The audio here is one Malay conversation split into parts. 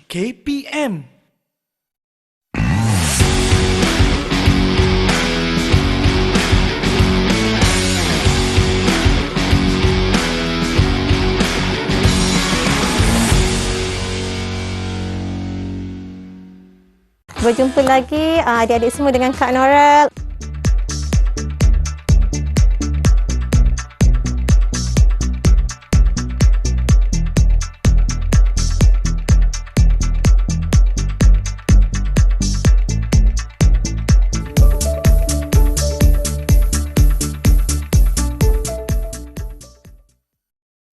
KPM. Berjumpa lagi adik-adik semua dengan Kak Norel.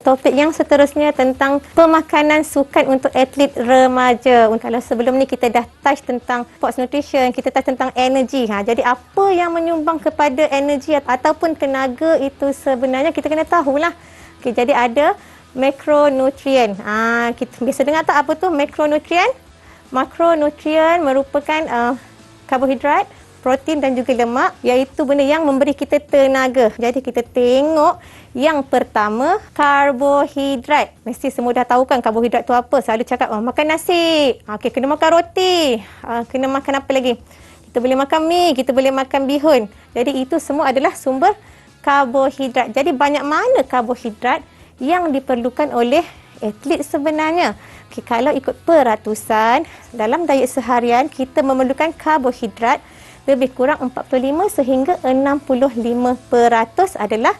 Topik yang seterusnya tentang pemakanan sukan untuk atlet remaja. Kalau sebelum ni kita dah touch tentang sports nutrition, kita touch tentang energi. Jadi apa yang menyumbang kepada energi ataupun tenaga itu sebenarnya kita kena tahulah. Jadi ada makronutrien. Kita biasa dengar tak apa tu makronutrien? Makronutrien merupakan karbohidrat, protein dan juga lemak, iaitu benda yang memberi kita tenaga. Jadi kita tengok yang pertama, karbohidrat. Mesti semua dah tahu kan karbohidrat tu apa. Selalu cakap, makan nasi, kena makan roti, kena makan apa lagi. Kita boleh makan mi, kita boleh makan bihun. Jadi itu semua adalah sumber karbohidrat. Jadi banyak mana karbohidrat yang diperlukan oleh atlet sebenarnya. Kalau ikut peratusan, dalam diet seharian kita memerlukan karbohidrat lebih kurang 45 sehingga 65% adalah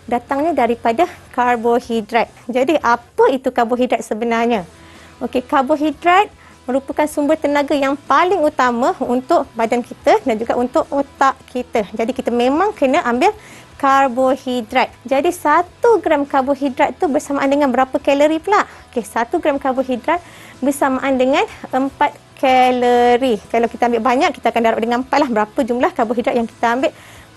datangnya daripada karbohidrat. Jadi apa itu karbohidrat sebenarnya? Karbohidrat merupakan sumber tenaga yang paling utama untuk badan kita dan juga untuk otak kita. Jadi kita memang kena ambil karbohidrat. Jadi 1 gram karbohidrat tu bersamaan dengan berapa kalori pula? 1 gram karbohidrat bersamaan dengan 4 kalori. Kalau kita ambil banyak, kita akan darab dengan 4 lah berapa jumlah karbohidrat yang kita ambil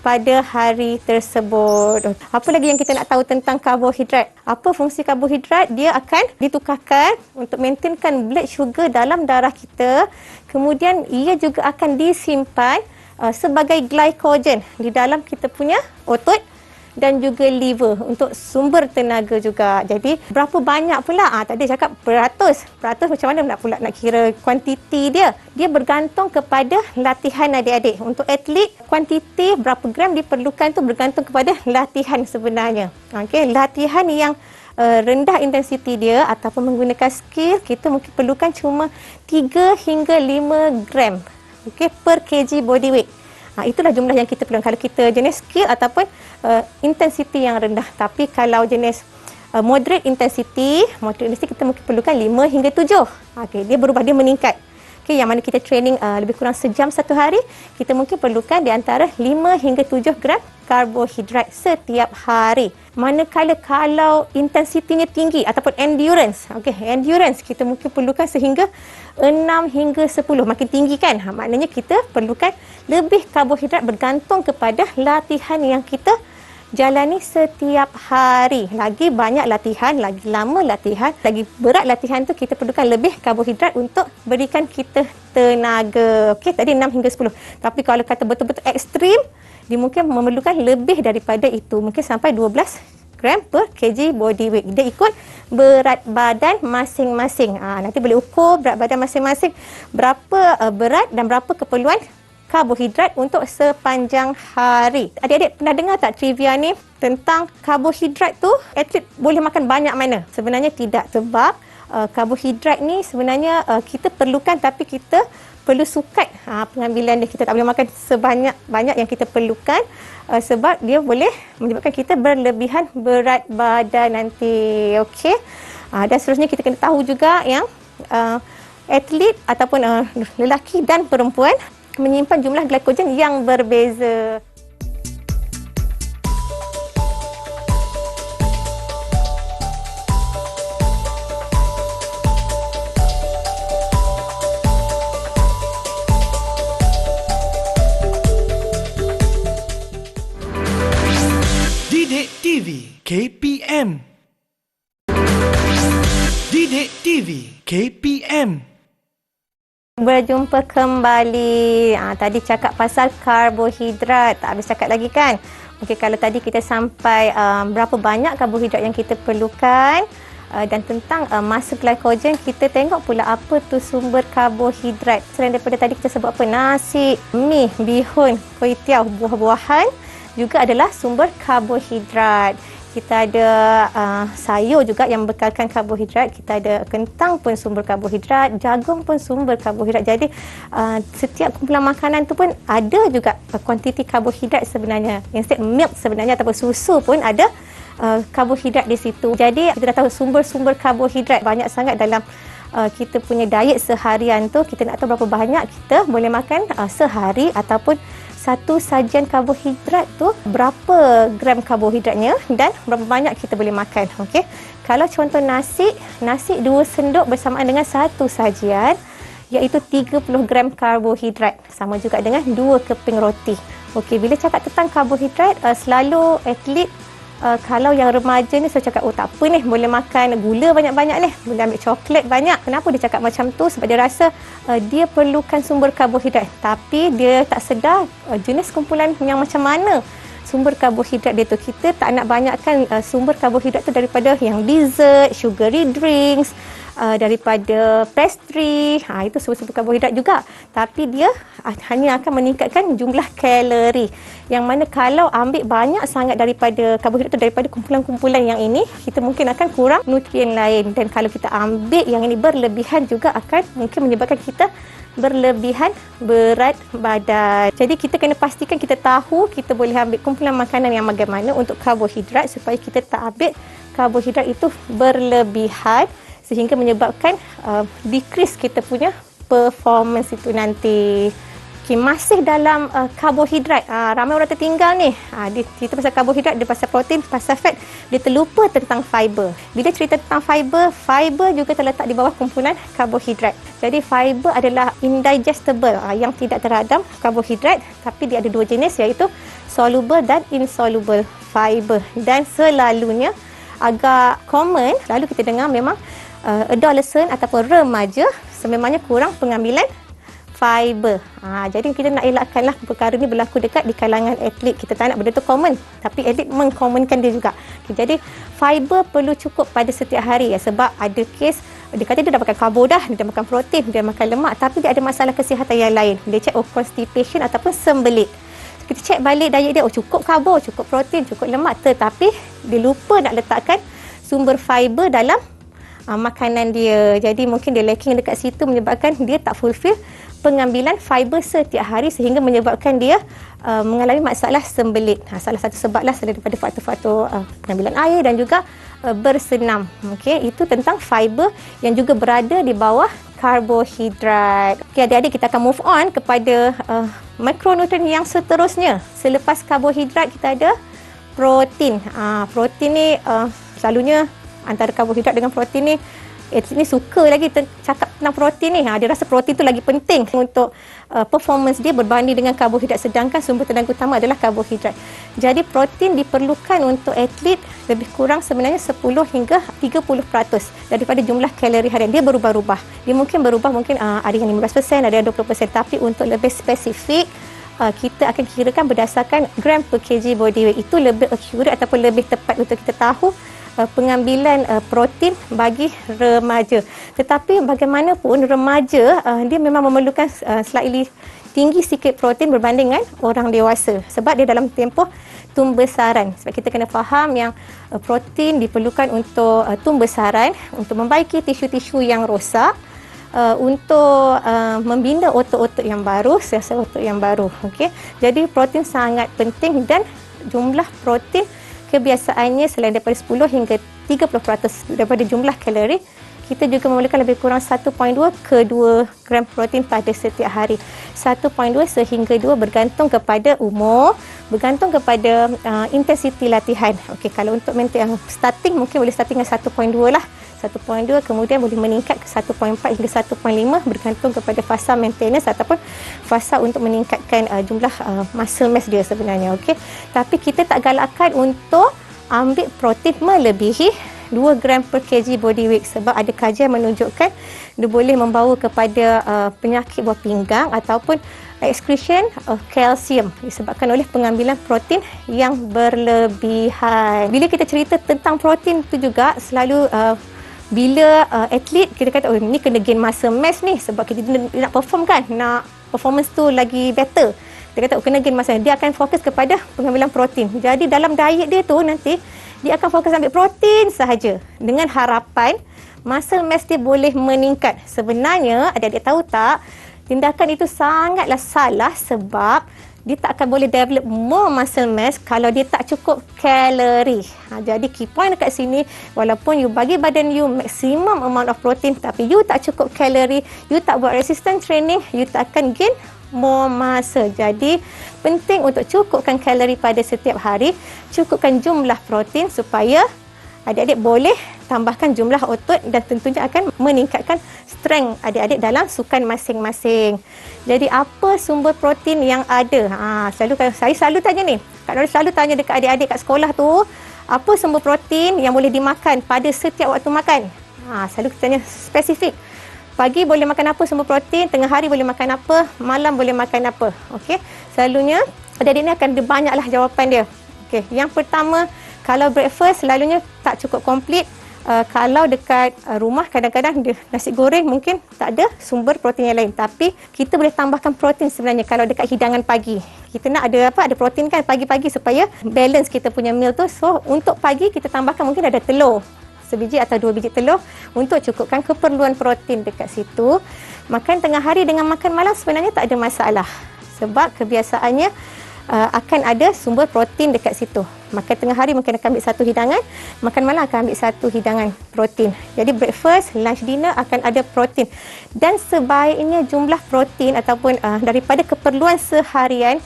pada hari tersebut. Apa lagi yang kita nak tahu tentang karbohidrat? Apa fungsi karbohidrat? Dia akan ditukarkan untuk maintainkan blood sugar dalam darah kita. Kemudian ia juga akan disimpan sebagai glycogen di dalam kita punya otot dan juga liver untuk sumber tenaga juga. Jadi berapa banyak pula? Tadi cakap peratus. Peratus macam mana nak pula nak kira kuantiti dia? Dia bergantung kepada latihan adik-adik. Untuk atlet, kuantiti berapa gram diperlukan tu bergantung kepada latihan sebenarnya. Latihan yang rendah intensiti dia ataupun menggunakan skill, kita mungkin perlukan cuma 3 hingga 5 gram per kg body weight. Itulah jumlah yang kita perlukan kalau kita jenis skill ataupun intensity yang rendah. Tapi kalau jenis moderate intensity kita mungkin perlukan 5 hingga 7. Dia berubah, dia meningkat. Yang mana kita training lebih kurang sejam satu hari, kita mungkin perlukan di antara 5 hingga 7 gram karbohidrat setiap hari. Manakala kalau intensitinya tinggi ataupun endurance, endurance kita mungkin perlukan sehingga 6 hingga 10. Makin tinggi kan? Maknanya kita perlukan lebih karbohidrat bergantung kepada latihan yang kita jalani setiap hari. Lagi banyak latihan, lagi lama latihan, lagi berat latihan tu kita perlukan lebih karbohidrat untuk berikan kita tenaga. Tadi 6 hingga 10. Tapi kalau kata betul-betul ekstrim, dia mungkin memerlukan lebih daripada itu. Mungkin sampai 12 gram per kg body weight. Dia ikut berat badan masing-masing. Nanti boleh ukur berat badan masing-masing, berapa berat dan berapa keperluan karbohidrat untuk sepanjang hari. Adik-adik pernah dengar tak trivia ni tentang karbohidrat tu atlet boleh makan banyak mana? Sebenarnya tidak, sebab karbohidrat ni sebenarnya kita perlukan tapi kita perlu sukat pengambilan dia. Kita tak boleh makan sebanyak-banyak yang kita perlukan sebab dia boleh menyebabkan kita berlebihan berat badan nanti. Dan seterusnya kita kena tahu juga yang atlet ataupun lelaki dan perempuan menyimpan jumlah glycogen yang berbeza. Didik TV KPM. Didik TV KPM. Berjumpa kembali. Tadi cakap pasal karbohidrat. Tak habis cakap lagi kan? Kalau tadi kita sampai berapa banyak karbohidrat yang kita perlukan. Dan tentang masa glycogen, kita tengok pula apa tu sumber karbohidrat. Selain daripada tadi kita sebut apa, nasi, mi, bihun, kuih tiaw, buah-buahan juga adalah sumber karbohidrat. Kita ada sayur juga yang bekalkan karbohidrat. Kita ada kentang pun sumber karbohidrat, jagung pun sumber karbohidrat. Jadi setiap kumpulan makanan tu pun ada juga kuantiti karbohidrat sebenarnya. Instead milk sebenarnya ataupun susu pun ada karbohidrat di situ. Jadi kita dah tahu sumber-sumber karbohidrat banyak sangat dalam kita punya diet seharian tu. Kita nak tahu berapa banyak kita boleh makan sehari, ataupun satu sajian karbohidrat tu berapa gram karbohidratnya dan berapa banyak kita boleh makan. Okey. Kalau contoh nasi 2 sendok bersamaan dengan satu sajian, iaitu 30 gram karbohidrat. Sama juga dengan 2 keping roti. Okey, bila cakap tentang karbohidrat, selalu atlet kalau yang remaja ni saya cakap, oh tak apa ni, boleh makan gula banyak-banyak ni, boleh ambil coklat banyak. Kenapa dia cakap macam tu? Sebab dia rasa dia perlukan sumber karbohidrat, tapi dia tak sedar jenis kumpulan yang macam mana sumber karbohidrat dia tu. Kita tak nak banyakkan sumber karbohidrat tu daripada yang dessert, sugary drinks, daripada pastry, itu sumber karbohidrat juga. Tapi dia hanya akan meningkatkan jumlah kalori, yang mana kalau ambil banyak sangat daripada karbohidrat tu daripada kumpulan-kumpulan yang ini, kita mungkin akan kurang nutrien lain. Dan kalau kita ambil yang ini berlebihan juga akan mungkin menyebabkan kita berlebihan berat badan. Jadi kita kena pastikan kita tahu kita boleh ambil kumpulan makanan yang bagaimana untuk karbohidrat, supaya kita tak ambil karbohidrat itu berlebihan sehingga menyebabkan decrease kita punya performance itu nanti. Okay, masih dalam karbohidrat, ramai orang tertinggal ni. Kita pasal karbohidrat, dia pasal protein, pasal fat, dia terlupa tentang fiber. Bila cerita tentang fiber juga terletak di bawah kumpulan karbohidrat. Jadi fiber adalah indigestible, yang tidak terhadap karbohidrat, tapi dia ada 2 jenis, iaitu soluble dan insoluble fiber. Dan selalunya agak common, lalu kita dengar memang adolescent ataupun remaja sememangnya kurang pengambilan fiber. Jadi kita nak elakkanlah perkara ni berlaku dekat di kalangan atlet. Kita tak nak benda tu common, tapi atlet mengcommonkan dia juga. Jadi fiber perlu cukup pada setiap hari, sebab ada kes dia kata dia dah makan karbo dah, dia dah makan protein, dia makan lemak, tapi dia ada masalah kesihatan yang lain. Dia check constipation ataupun sembelit. Kita check balik diet dia, cukup karbo, cukup protein, cukup lemak, tetapi dia lupa nak letakkan sumber fiber dalam makanan dia. Jadi mungkin dia lacking dekat situ, menyebabkan dia tak fulfill pengambilan fiber setiap hari, sehingga menyebabkan dia mengalami masalah sembelit. Salah satu sebablah selain daripada faktor-faktor pengambilan air dan juga bersenam. Okey, itu tentang fiber yang juga berada di bawah karbohidrat. Okey, adik-adik, kita akan move on kepada makronutrien yang seterusnya. Selepas karbohidrat kita ada protein. Protein ni selalunya antara karbohidrat dengan protein ni, atlet ni suka lagi cakap tentang protein ni. Dia rasa protein tu lagi penting untuk performance dia berbanding dengan karbohidrat, sedangkan sumber tenaga utama adalah karbohidrat. Jadi protein diperlukan untuk atlet lebih kurang sebenarnya 10 hingga 30% daripada jumlah kalori harian. Dia berubah-ubah. Dia mungkin berubah, mungkin ada yang 15%, ada yang 20%, tapi untuk lebih spesifik kita akan kirakan berdasarkan gram per kg body weight. Itu lebih accurate ataupun lebih tepat untuk kita tahu pengambilan protein bagi remaja. Tetapi bagaimanapun remaja dia memang memerlukan slightly tinggi sikit protein berbanding dengan orang dewasa, sebab dia dalam tempoh tumbesaran. Sebab kita kena faham yang protein diperlukan untuk tumbesaran, untuk membaiki tisu-tisu yang rosak, untuk membina otot-otot yang baru, sel-sel otot yang baru. Okey. Jadi protein sangat penting, dan jumlah protein kebiasaannya selain daripada 10 hingga 30% daripada jumlah kalori, kita juga memerlukan lebih kurang 1.2 ke 2 gram protein pada setiap hari. 1.2 sehingga 2 bergantung kepada umur, bergantung kepada intensiti latihan. Okey, kalau untuk maintain yang starting, mungkin boleh starting dengan 1.2 lah. 1.2, kemudian boleh meningkat ke 1.4 hingga 1.5 bergantung kepada fasa maintenance ataupun fasa untuk meningkatkan jumlah muscle mass dia sebenarnya. Okey, tapi kita tak galakkan untuk ambil protein melebihi 2 gram per kg body weight, sebab ada kajian menunjukkan dia boleh membawa kepada penyakit buah pinggang ataupun excretion of calcium disebabkan oleh pengambilan protein yang berlebihan. Bila kita cerita tentang protein itu juga selalu Bila atlet kita kata oh ni kena gain muscle mass ni sebab kita nak perform kan, nak performance tu lagi better. Dia kata kena gain muscle, dia akan fokus kepada pengambilan protein. Jadi dalam diet dia tu nanti dia akan fokus ambil protein sahaja dengan harapan muscle mass dia boleh meningkat. Sebenarnya adik-adik tahu tak, tindakan itu sangatlah salah sebab dia tak akan boleh develop more muscle mass kalau dia tak cukup kalori. Jadi key point dekat sini, walaupun you bagi badan you maximum amount of protein tapi you tak cukup kalori, you tak buat resistance training, you tak akan gain more muscle. Jadi penting untuk cukupkan kalori pada setiap hari, cukupkan jumlah protein supaya adik-adik boleh tambahkan jumlah otot dan tentunya akan meningkatkan strength adik-adik dalam sukan masing-masing. Jadi apa sumber protein yang ada? Saya selalu tanya ni. Kak Nori selalu tanya dekat adik-adik kat sekolah tu, apa sumber protein yang boleh dimakan pada setiap waktu makan? Selalu kita tanya spesifik. Pagi boleh makan apa sumber protein, tengah hari boleh makan apa, malam boleh makan apa. Okey. Selalunya adik-adik ni akan ada banyaklah jawapan dia. Okey, yang pertama, kalau breakfast selalunya tak cukup komplit. Kalau dekat rumah kadang-kadang nasi goreng mungkin tak ada sumber protein yang lain. Tapi kita boleh tambahkan protein sebenarnya kalau dekat hidangan pagi. Kita nak ada ada protein kan pagi-pagi supaya balance kita punya meal tu. So untuk pagi kita tambahkan mungkin ada telur. Sebiji atau 2 biji telur untuk cukupkan keperluan protein dekat situ. Makan tengah hari dengan makan malam sebenarnya tak ada masalah. Sebab kebiasaannya akan ada sumber protein dekat situ. Makan tengah hari mungkin akan ambil 1 hidangan, makan malam akan ambil 1 hidangan protein. Jadi breakfast, lunch, dinner akan ada protein. Dan sebaiknya jumlah protein ataupun daripada keperluan seharian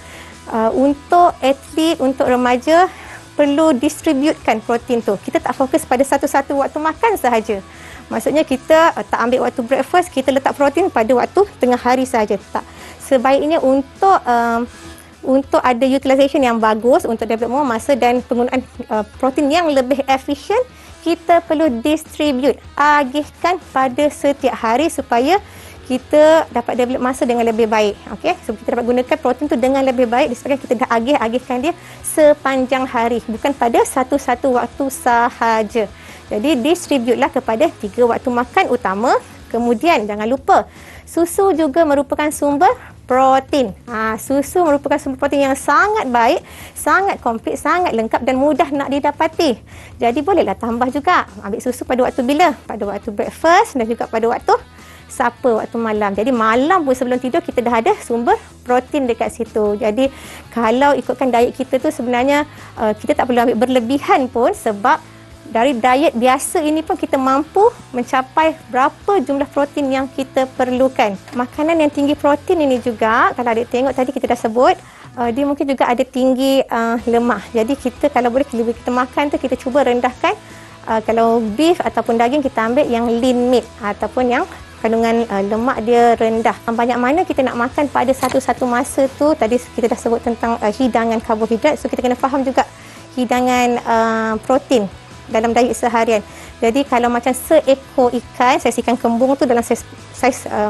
untuk atlet, untuk remaja perlu distributekan protein tu. Kita tak fokus pada satu-satu waktu makan sahaja. Maksudnya kita tak ambil waktu breakfast, kita letak protein pada waktu tengah hari sahaja. Tak. Sebaiknya untuk ada utilization yang bagus, untuk develop more masa dan penggunaan protein yang lebih efisien, kita perlu distribute, agihkan pada setiap hari supaya kita dapat develop masa dengan lebih baik. Okey, so kita dapat gunakan protein tu dengan lebih baik disebabkan kita dah agihkan dia sepanjang hari, bukan pada satu-satu waktu sahaja. Jadi distributelah kepada 3 waktu makan utama. Kemudian jangan lupa susu juga merupakan sumber protein. Susu merupakan sumber protein yang sangat baik, sangat komplit, sangat lengkap dan mudah nak didapati. Jadi bolehlah tambah juga. Ambil susu pada waktu bila? Pada waktu breakfast dan juga pada waktu supper, waktu malam. Jadi malam pun sebelum tidur kita dah ada sumber protein dekat situ. Jadi kalau ikutkan diet kita tu sebenarnya kita tak perlu ambil berlebihan pun sebab dari diet biasa ini pun kita mampu mencapai berapa jumlah protein yang kita perlukan. Makanan yang tinggi protein ini juga, kalau adik tengok tadi kita dah sebut, dia mungkin juga ada tinggi lemak. Jadi kita kalau boleh bila kita makan tu kita cuba rendahkan. Kalau beef ataupun daging kita ambil yang lean meat ataupun yang kandungan lemak dia rendah. Banyak mana kita nak makan pada satu-satu masa tu. Tadi kita dah sebut tentang hidangan karbohidrat. So kita kena faham juga hidangan protein dalam diet seharian. Jadi kalau macam seekor ikan, saiz ikan kembung tu dalam saiz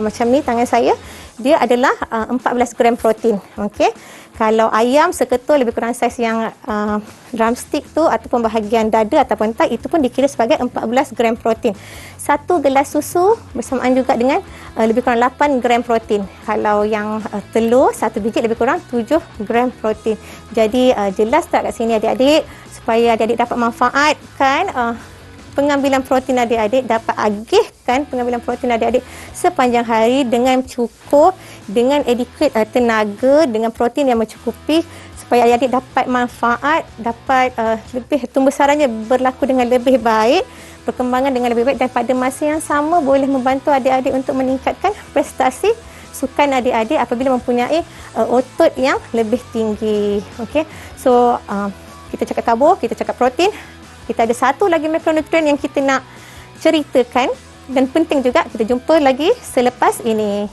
macam ni tangan saya, dia adalah 14 gram protein. Okey. Kalau ayam seketul lebih kurang saiz yang drumstick tu ataupun bahagian dada ataupun thigh, itu pun dikira sebagai 14 gram protein. 1 gelas susu bersamaan juga dengan lebih kurang 8 gram protein. Kalau yang telur 1 biji lebih kurang 7 gram protein. Jadi jelas tak kat sini adik-adik, supaya adik-adik dapat manfaatkan pengambilan protein adik-adik, dapat agihkan pengambilan protein adik-adik sepanjang hari dengan cukup, dengan adequate tenaga, dengan protein yang mencukupi supaya adik-adik dapat manfaat, dapat lebih tumbuh-besarannya berlaku dengan lebih baik, perkembangan dengan lebih baik dan pada masa yang sama boleh membantu adik-adik untuk meningkatkan prestasi sukan adik-adik apabila mempunyai otot yang lebih tinggi. Okey. So kita cakap karbo, kita cakap protein. Kita ada satu lagi makronutrien yang kita nak ceritakan dan penting juga, kita jumpa lagi selepas ini.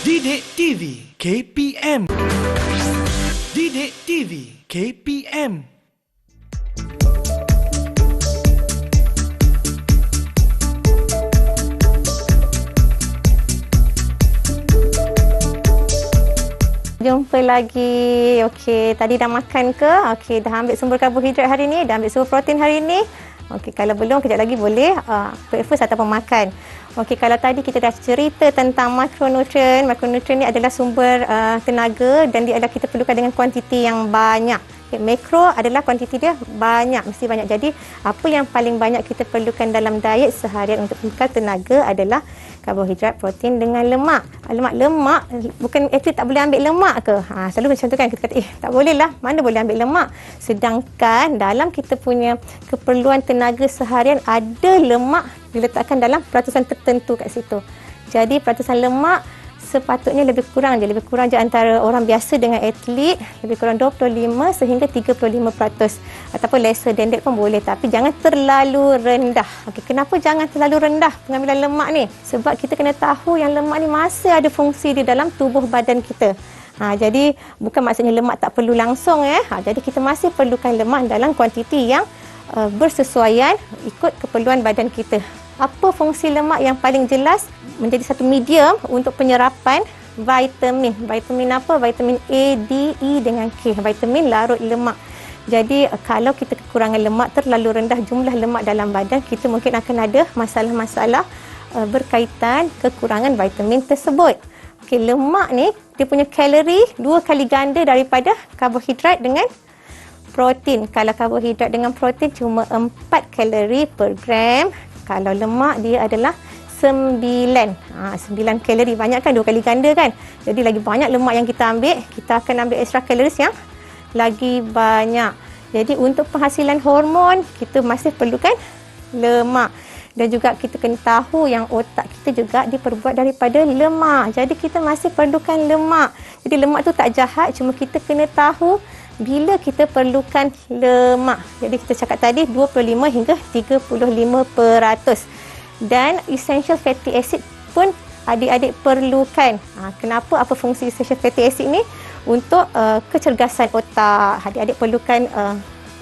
Didik TV KPM. Didik TV KPM. jumpa lagi. Okey, tadi dah makan ke? Okey, dah ambil sumber karbohidrat hari ni, dah ambil sumber protein hari ni. Okey, kalau belum kejap lagi boleh breakfast ataupun makan. Okey, kalau tadi kita dah cerita tentang makronutrien. Makronutrien ni adalah sumber tenaga dan dia adalah kita perlukan dengan kuantiti yang banyak. Okay, makro adalah kuantiti dia banyak, mesti banyak. Jadi, apa yang paling banyak kita perlukan dalam diet seharian untuk bekal tenaga adalah karbohidrat, protein dengan lemak. Lemak, bukan atlet tak boleh ambil lemak ke? Selalu macam tu kan, kita kata, tak boleh lah, mana boleh ambil lemak. Sedangkan dalam kita punya keperluan tenaga seharian, ada lemak diletakkan dalam peratusan tertentu kat situ. Jadi, peratusan lemak sepatutnya lebih kurang je antara orang biasa dengan atlet, lebih kurang 25 sehingga 35%, ataupun lesser than that pun boleh, tapi jangan terlalu rendah. Okey, kenapa jangan terlalu rendah pengambilan lemak ni? Sebab kita kena tahu yang lemak ni masih ada fungsi di dalam tubuh badan kita. Jadi bukan maksudnya lemak tak perlu langsung jadi kita masih perlukan lemak dalam kuantiti yang bersesuaian ikut keperluan badan kita. Apa fungsi lemak yang paling jelas? Menjadi satu medium untuk penyerapan vitamin. Vitamin apa? Vitamin A, D, E dengan K. Vitamin larut lemak. Jadi kalau kita kekurangan lemak, terlalu rendah jumlah lemak dalam badan, kita mungkin akan ada masalah-masalah berkaitan kekurangan vitamin tersebut. Okey, lemak ni dia punya kalori 2 kali ganda daripada karbohidrat dengan protein. Kalau karbohidrat dengan protein cuma 4 kalori per gram. Kalau lemak dia adalah 9 kalori. Banyak kan, 2 kali ganda kan. Jadi lagi banyak lemak yang kita ambil, kita akan ambil extra calories yang lagi banyak. Jadi untuk penghasilan hormon, kita masih perlukan lemak. Dan juga kita kena tahu yang otak kita juga diperbuat daripada lemak. Jadi kita masih perlukan lemak. Jadi lemak tu tak jahat, cuma kita kena tahu bila kita perlukan lemak. Jadi kita cakap tadi 25 hingga 35%. Dan essential fatty acid pun adik-adik perlukan. Kenapa? Apa fungsi essential fatty acid ni? Untuk kecergasan otak. Adik-adik perlukan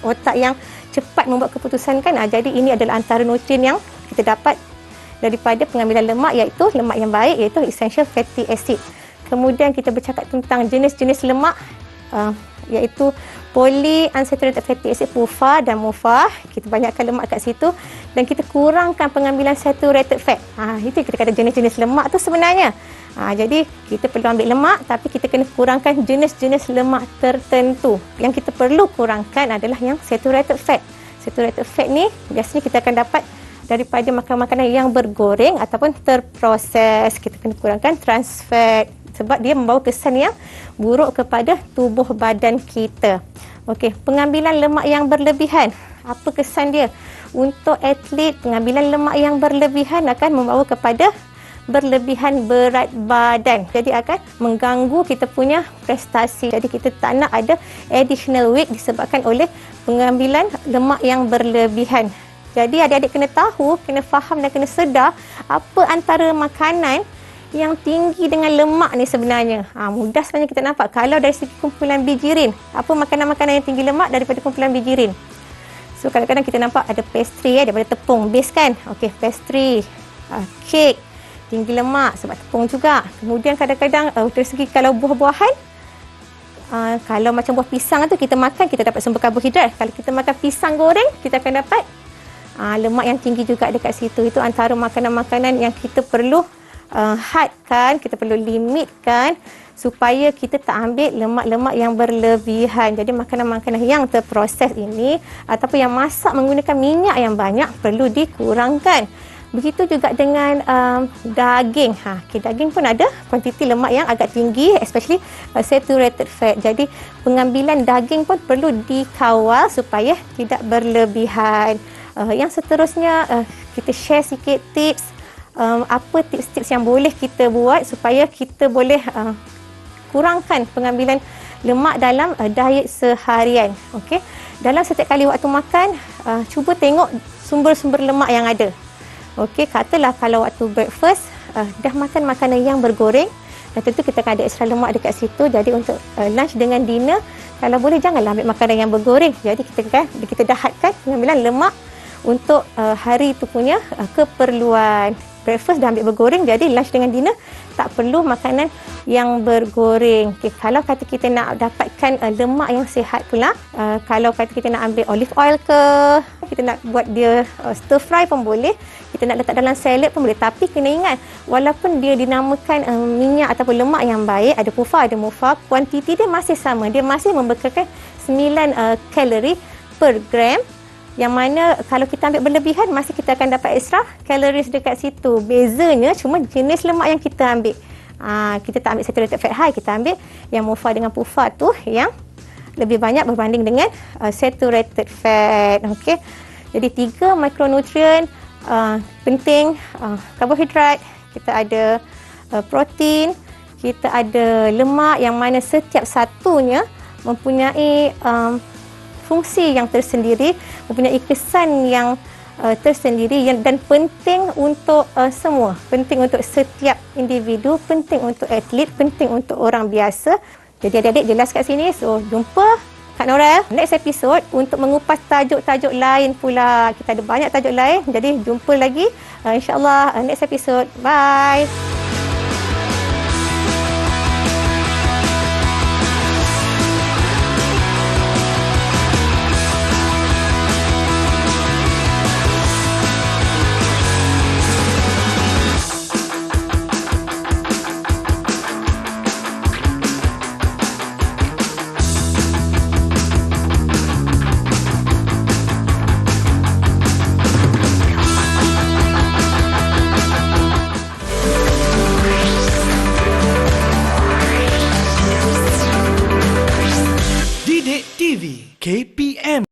otak yang cepat membuat keputusan kan. Jadi ini adalah antara nutrien yang kita dapat daripada pengambilan lemak, iaitu lemak yang baik, iaitu essential fatty acid. Kemudian kita bercakap tentang jenis-jenis lemak, iaitu polyunsaturated fatty acid, PUFA dan MUFA. Kita banyakkan lemak kat situ dan kita kurangkan pengambilan saturated fat. Itu kita kata jenis-jenis lemak tu sebenarnya. Jadi kita perlu ambil lemak, tapi kita kena kurangkan jenis-jenis lemak tertentu. Yang kita perlu kurangkan adalah yang saturated fat. Saturated fat ni biasanya kita akan dapat daripada makanan-makanan yang bergoreng ataupun terproses. Kita kena kurangkan trans fat sebab dia membawa kesan yang buruk kepada tubuh badan kita. Okey, pengambilan lemak yang berlebihan. Apa kesan dia? Untuk atlet, pengambilan lemak yang berlebihan akan membawa kepada berlebihan berat badan. Jadi akan mengganggu kita punya prestasi. Jadi kita tak nak ada additional weight disebabkan oleh pengambilan lemak yang berlebihan. Jadi adik-adik kena tahu, kena faham dan kena sedar apa antara makanan yang tinggi dengan lemak ni sebenarnya. Mudah sebenarnya kita nampak. Kalau dari segi kumpulan bijirin, apa makanan-makanan yang tinggi lemak daripada kumpulan bijirin? So kadang-kadang kita nampak ada pastry daripada tepung, base kan? Okey, pastry, kek, tinggi lemak sebab tepung juga. Kemudian kadang-kadang dari segi kalau buah-buahan, kalau macam buah pisang tu kita makan, kita dapat sumber karbohidrat. Kalau kita makan pisang goreng, kita akan dapat lemak yang tinggi juga dekat situ. Itu antara makanan-makanan yang kita perlu hadkan, kita perlu limitkan supaya kita tak ambil lemak-lemak yang berlebihan. Jadi makanan-makanan yang terproses ini ataupun yang masak menggunakan minyak yang banyak perlu dikurangkan. Begitu juga dengan daging. Daging pun ada kuantiti lemak yang agak tinggi, especially saturated fat. Jadi pengambilan daging pun perlu dikawal supaya tidak berlebihan. Yang seterusnya kita share sikit tips, apa tips-tips yang boleh kita buat supaya kita boleh kurangkan pengambilan lemak dalam diet seharian. Okey, dalam setiap kali waktu makan, cuba tengok sumber-sumber lemak yang ada. Okey, katalah kalau waktu breakfast dah makan makanan yang bergoreng, dan tentu kita akan ada extra lemak dekat situ. Jadi untuk lunch dengan dinner, kalau boleh janganlah ambil makanan yang bergoreng. Jadi kita dahadkan pengambilan lemak untuk hari itu punya keperluan. breakfast dah ambil bergoreng, jadi lunch dengan dinner tak perlu makanan yang bergoreng. Okay, kalau kata kita nak dapatkan lemak yang sihat pula, kalau kata kita nak ambil olive oil ke, kita nak buat dia stir fry pun boleh, kita nak letak dalam salad pun boleh. Tapi kena ingat, walaupun dia dinamakan minyak ataupun lemak yang baik, ada PUFA, ada MUFA, kuantiti dia masih sama. Dia masih membekalkan 9 kalori per gram, yang mana kalau kita ambil berlebihan masih kita akan dapat extra calories dekat situ. Bezanya cuma jenis lemak yang kita ambil. Kita tak ambil saturated fat high, kita ambil yang MUFA dengan PUFA tu yang lebih banyak berbanding dengan saturated fat. Okey. Jadi 3 makronutrien penting, karbohidrat, kita ada protein, kita ada lemak, yang mana setiap satunya mempunyai fungsi yang tersendiri, mempunyai kesan yang tersendiri dan penting untuk semua. Penting untuk setiap individu, penting untuk atlet, penting untuk orang biasa. Jadi adik-adik jelas kat sini. So, jumpa Kak Nora next episode untuk mengupas tajuk-tajuk lain pula. Kita ada banyak tajuk lain. Jadi jumpa lagi insya-Allah next episode. Bye. Didik TV KPM